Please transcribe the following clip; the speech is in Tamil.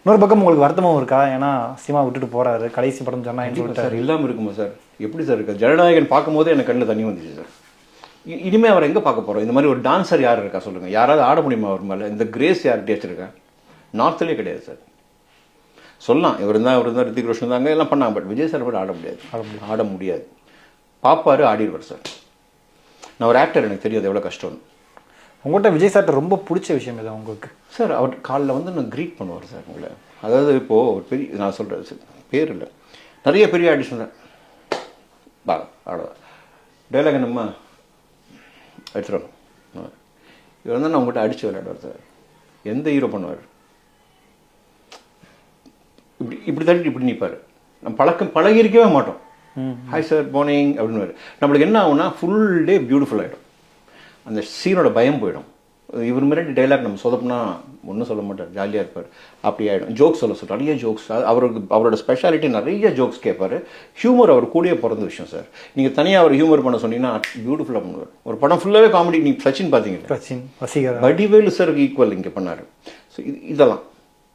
இன்னொரு பக்கம் உங்களுக்கு வருத்தமும் இருக்கா? ஏன்னா சினிமா விட்டுட்டு போறாரு, கடைசி படம் ஜனநாயகன் சார் இல்லாமல் இருக்குமா சார்? எப்படி சார் இருக்கு? ஜனநாயகன் பார்க்கும்போதே எனக்கு கண்ணில் தண்ணி வந்துச்சு சார். இனிமேல் அவர் எங்கே பார்க்க போகிறோம்? இந்த மாதிரி ஒரு டான்ஸர் யார் இருக்கா சொல்லுங்கள்? யாராவது ஆட முடியுமா அவர் மேலே? இந்த கிரேஸ் யார்கிட்ட வச்சிருக்கா? நார்த்லேயே கிடையாது சார். சொல்லலாம் இவர் இருந்தால் ரித்திக் ரோஷன் தாங்க எல்லாம் பண்ணாங்க, பட் விஜய் சார் கூட ஆட முடியாது. பாப்பாரு ஆடிடுவார் சார். நான் ஒரு ஆக்டர், எனக்கு தெரியாது எவ்வளோ கஷ்டம்னு. உங்கள்கிட்ட விஜய் சார்ட்ட ரொம்ப பிடிச்ச விஷயம் இது உங்களுக்கு? சார் அவர் காலில் வந்து நான் க்ரீட் பண்ணுவார் சார் உங்களை. அதாவது இப்போது ஒரு பெரிய, நான் சொல்கிறேன் சார் பேர் இல்லை, நிறைய பெரிய ஆடிஷன் தான் பா ஆடுவார். டைலாக் நம்ம எடுத்துருவோம். இவர் வந்து நான் உங்கள்கிட்ட அடித்து விளையாடுவார் சார். எந்த ஹீரோ பண்ணுவார்? இப்படி தள்ளிட்டு இப்படி நிற்பார். நம்ம பழகிருக்கவே மாட்டோம். ஹாய் சார் மார்னிங் அப்படின்னு. நம்மளுக்கு என்ன ஆகும்னா ஃபுல் டே பியூட்டிஃபுல் ஆகிடும். அந்த சீனோட பயம் போயிடும். இவர் முன்னாடி டைலாக் நம்ம சொதப்புனா ஒன்றும் சொல்ல மாட்டார், ஜாலியாக இருப்பார். அப்படி ஆகிடும். ஜோக்ஸ் சொல்ல நிறைய ஜோக்ஸ். அவரோட ஸ்பெஷாலிட்டி நிறைய ஜோக்ஸ் கேட்பார். ஹியூமர் அவர் கூடயே பிறந்த விஷயம் சார். நீங்கள் தனியாக அவர் ஹியூமர் பண்ண சொன்னீங்கன்னா பியூட்டிஃபுல்லாக பண்ணுவார். ஒரு படம் ஃபுல்லாகவே காமெடி. நீங்கள் சச்சின் பார்த்தீங்க, சச்சின் வசீகரா, வடிவேலு சார் ஈக்குவல் இங்கே பண்ணார். ஸோ இதெல்லாம்